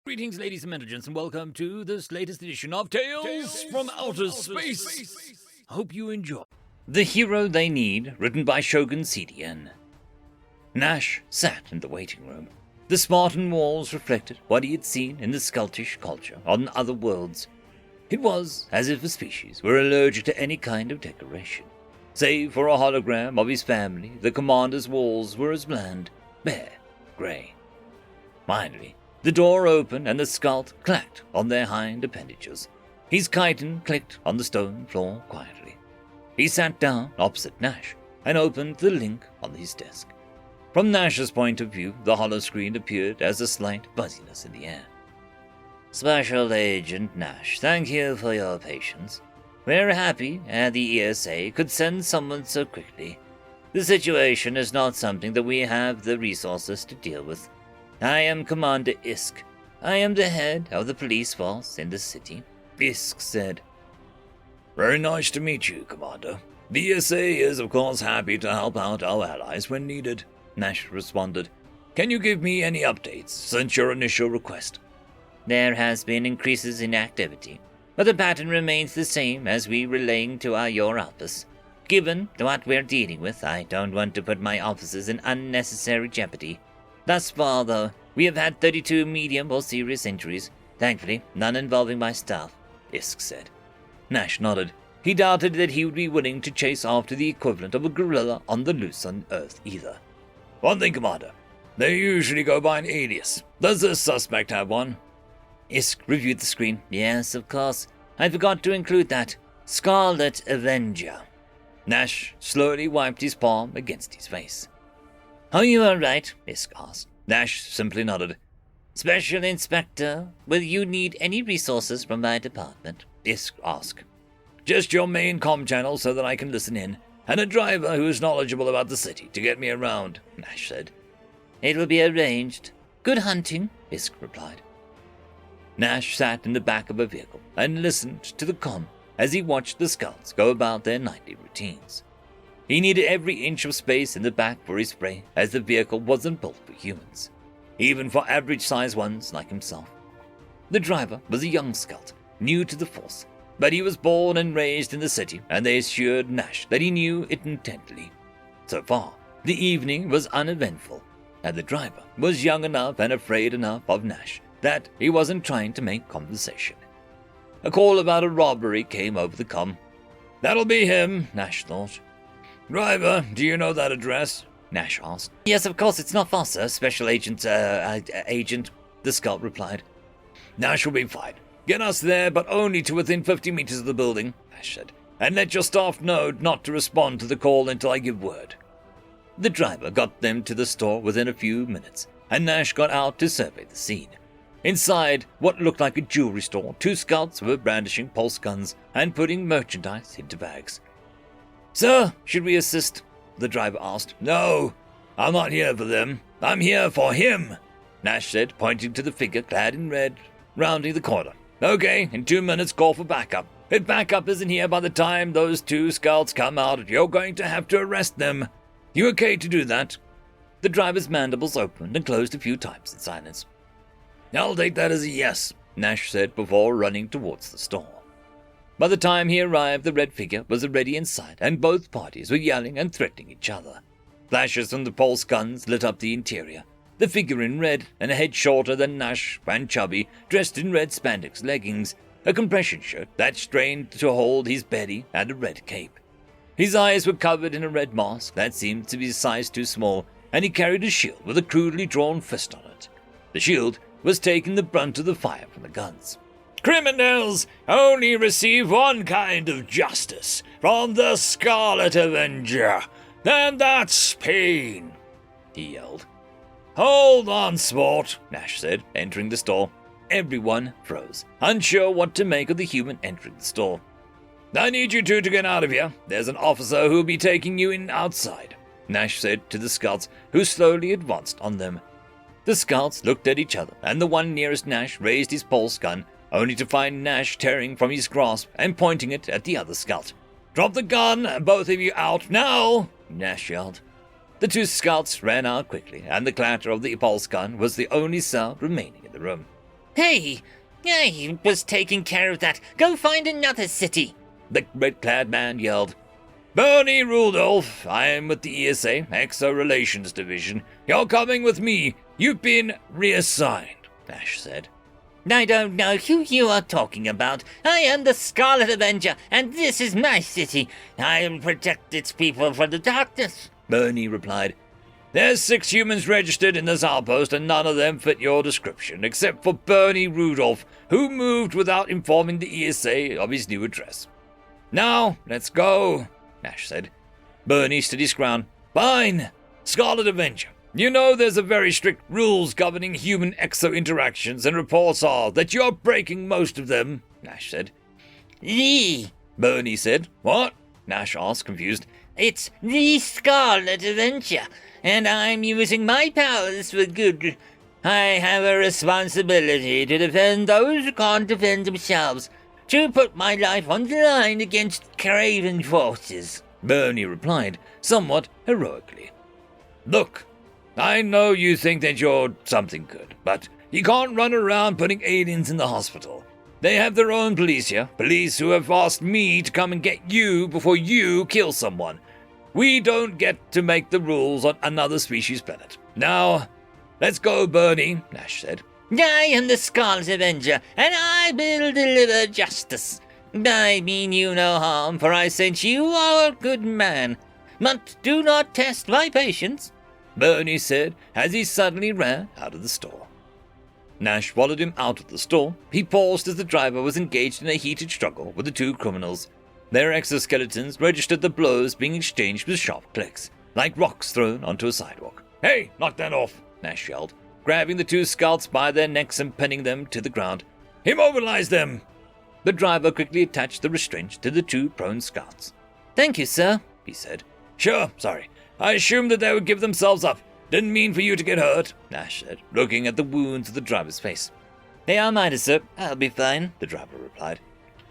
Greetings, ladies and gentlemen, and welcome to this latest edition of Tales from Outer Space. I hope you enjoy. The Hero They Need, written by Shogun CDN. Nash sat in the waiting room. The Spartan walls reflected what he had seen in the Skultish culture on other worlds. It was as if a species were allergic to any kind of decoration. Save for a hologram of his family, the commander's walls were as bland, bare, grey. Finally, the door opened and the Skald clacked on their hind appendages. His chitin clicked on the stone floor quietly. He sat down opposite Nash and opened the link on his desk. From Nash's point of view, the holoscreen appeared as a slight fuzziness in the air. Special Agent Nash, thank you for your patience. We're happy the ESA could send someone so quickly. The situation is not something that we have the resources to deal with. I am Commander Isk. I am the head of the police force in the city, Isk said. Very nice to meet you, Commander. The ESA is, of course, happy to help out our allies when needed, Nash responded. Can you give me any updates since your initial request? There has been increases in activity, but the pattern remains the same as we relaying to your office. Given what we're dealing with, I don't want to put my officers in unnecessary jeopardy. Thus far, though, we have had 32 medium or serious injuries. Thankfully, none involving my staff, Isk said. Nash nodded. He doubted that he would be willing to chase after the equivalent of a gorilla on the loose on Earth either. One thing, Commander. They usually go by an alias. Does this suspect have one? Isk reviewed the screen. Yes, of course. I forgot to include that. Scarlet Avenger. Nash slowly wiped his palm against his face. Are you all right? Isk asked. Nash simply nodded. Special Inspector, will you need any resources from my department? Isk asked. Just your main comm channel so that I can listen in, and a driver who is knowledgeable about the city to get me around, Nash said. It will be arranged. Good hunting, Isk replied. Nash sat in the back of a vehicle and listened to the comm as he watched the Skulls go about their nightly routines. He needed every inch of space in the back for his prey, as the vehicle wasn't built for humans, even for average-sized ones like himself. The driver was a young Skald, new to the Force, but he was born and raised in the city, and they assured Nash that he knew it intently. So far, the evening was uneventful, and the driver was young enough and afraid enough of Nash that he wasn't trying to make conversation. A call about a robbery came over the comm. That'll be him, Nash thought. Driver, do you know that address? Nash asked. Yes, of course, it's not far, sir. Special Agent, the Skald replied. Nash will be fine. Get us there, but only to within 50 meters of the building, Nash said. And let your staff know not to respond to the call until I give word. The driver got them to the store within a few minutes, and Nash got out to survey the scene. Inside what looked like a jewelry store, two Skulls were brandishing pulse guns and putting merchandise into bags. Sir, should we assist? The driver asked. No, I'm not here for them. I'm here for him, Nash said, pointing to the figure clad in red, rounding the corner. Okay, in 2 minutes call for backup. If backup isn't here by the time those two Skulls come out, you're going to have to arrest them. You okay to do that? The driver's mandibles opened and closed a few times in silence. I'll take that as a yes, Nash said before running towards the store. By the time he arrived, the red figure was already inside, and both parties were yelling and threatening each other. Flashes from the pulse guns lit up the interior. The figure in red, and a head shorter than Nash and chubby, dressed in red spandex leggings, a compression shirt that strained to hold his belly, and a red cape. His eyes were covered in a red mask that seemed to be a size too small, and he carried a shield with a crudely drawn fist on it. The shield was taking the brunt of the fire from the guns. Criminals only receive one kind of justice from the Scarlet Avenger, and that's pain, he yelled. Hold on, sport, Nash said, entering the store. Everyone froze, unsure what to make of the human entering the store. I need you two to get out of here. There's an officer who'll be taking you in outside, Nash said to the Skulls, who slowly advanced on them. The Skulls looked at each other, and the one nearest Nash raised his pulse gun, only to find Nash tearing from his grasp and pointing it at the other Skald. Drop the gun, both of you out, now! Nash yelled. The two Skulls ran out quickly, and the clatter of the pulse gun was the only sound remaining in the room. Hey, I was taking care of that. Go find another city. The red-clad man yelled. Bernie Rudolph, I am with the ESA, Exo Relations Division. You're coming with me. You've been reassigned, Nash said. I don't know who you are talking about. I am the Scarlet Avenger, and this is my city. I will protect its people from the darkness, Bernie replied. There's 6 humans registered in this outpost, and none of them fit your description, except for Bernie Rudolph, who moved without informing the ESA of his new address. Now, let's go, Nash said. Bernie stood his ground. Fine, Scarlet Avenger. You know there's a very strict rules governing human-exo interactions, and reports are that you're breaking most of them, Nash said. Bernie said. What? Nash asked, confused. It's the Scarlet Avenger, and I'm using my powers for good. I have a responsibility to defend those who can't defend themselves, to put my life on the line against craven forces, Bernie replied, somewhat heroically. Look, I know you think that you're something good, but you can't run around putting aliens in the hospital. They have their own police here, police who have asked me to come and get you before you kill someone. We don't get to make the rules on another species' planet. Now, let's go, Bernie, Nash said. I am the Scarlet Avenger, and I will deliver justice. I mean you no harm, for I sense you are a good man. But do not test my patience, Bernie said as he suddenly ran out of the store. Nash followed him out of the store. He paused as the driver was engaged in a heated struggle with the 2 criminals. Their exoskeletons registered the blows being exchanged with sharp clicks, like rocks thrown onto a sidewalk. Hey, knock that off, Nash yelled, grabbing the 2 scouts by their necks and pinning them to the ground. Immobilize them! The driver quickly attached the restraints to the 2 prone scouts. Thank you, sir, he said. Sure, sorry. I assumed that they would give themselves up. Didn't mean for you to get hurt, Nash said, looking at the wounds of the driver's face. They are mine, sir. I'll be fine, the driver replied.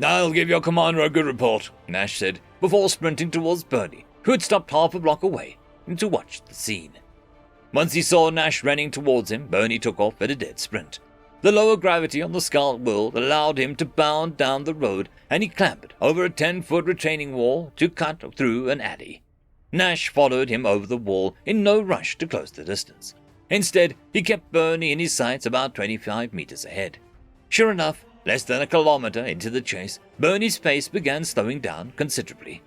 I'll give your commander a good report, Nash said, before sprinting towards Bernie, who had stopped half a block away, to watch the scene. Once he saw Nash running towards him, Bernie took off at a dead sprint. The lower gravity on the Scarlet world allowed him to bound down the road, and he clambered over a 10-foot retaining wall to cut through an alley. Nash followed him over the wall in no rush to close the distance. Instead, he kept Bernie in his sights about 25 meters ahead. Sure enough, less than a kilometer into the chase, Bernie's pace began slowing down considerably.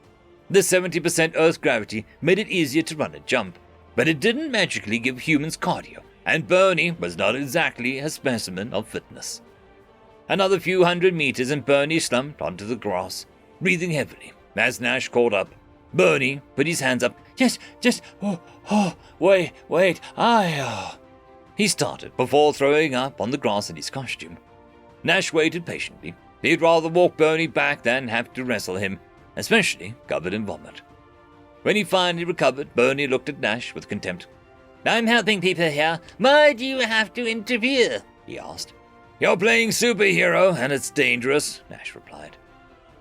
The 70% Earth gravity made it easier to run and jump, but it didn't magically give humans cardio, and Bernie was not exactly a specimen of fitness. Another few hundred meters and Bernie slumped onto the grass, breathing heavily as Nash caught up. Bernie put his hands up. Wait, He started before throwing up on the grass in his costume. Nash waited patiently. He'd rather walk Bernie back than have to wrestle him, especially covered in vomit. When he finally recovered, Bernie looked at Nash with contempt. I'm helping people here. Why do you have to interfere? He asked. You're playing superhero, and it's dangerous, Nash replied.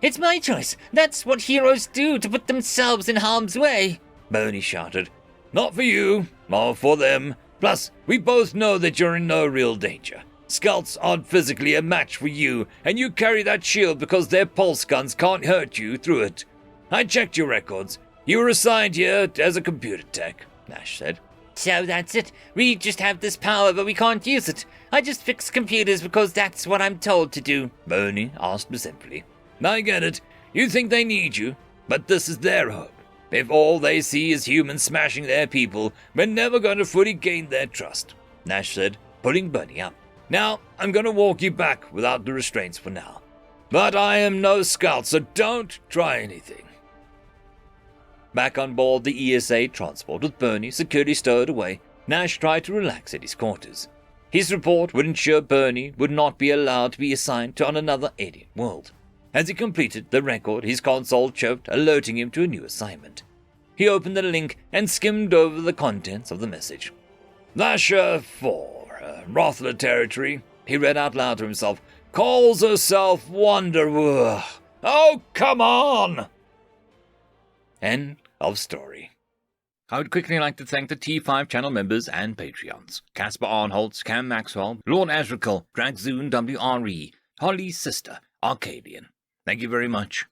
It's my choice. That's what heroes do to put themselves in harm's way, Bernie shouted. Not for you, or for them. Plus, we both know that you're in no real danger. Scouts aren't physically a match for you, and you carry that shield because their pulse guns can't hurt you through it. I checked your records. You were assigned here as a computer tech, Nash said. So that's it. We just have this power, but we can't use it. I just fix computers because that's what I'm told to do, Bernie asked resentfully. I get it. You think they need you, but this is their hope. If all they see is humans smashing their people, we're never going to fully gain their trust, Nash said, pulling Bernie up. Now, I'm going to walk you back without the restraints for now. But I am no scout, so don't try anything. Back on board the ESA transport with Bernie securely stowed away, Nash tried to relax at his quarters. His report would ensure Bernie would not be allowed to be assigned to another alien world. As he completed the record, his console chirped, alerting him to a new assignment. He opened the link and skimmed over the contents of the message. Lasher 4, Rothler territory, he read out loud to himself, calls herself Wanderer. Oh, come on! End of story. I would quickly like to thank the T5 channel members and Patreons: Caspar Arnholtz, Cam Maxwell, Lord Azrakal, Dragzoon WRE, Holly's sister, Arcadian. Thank you very much.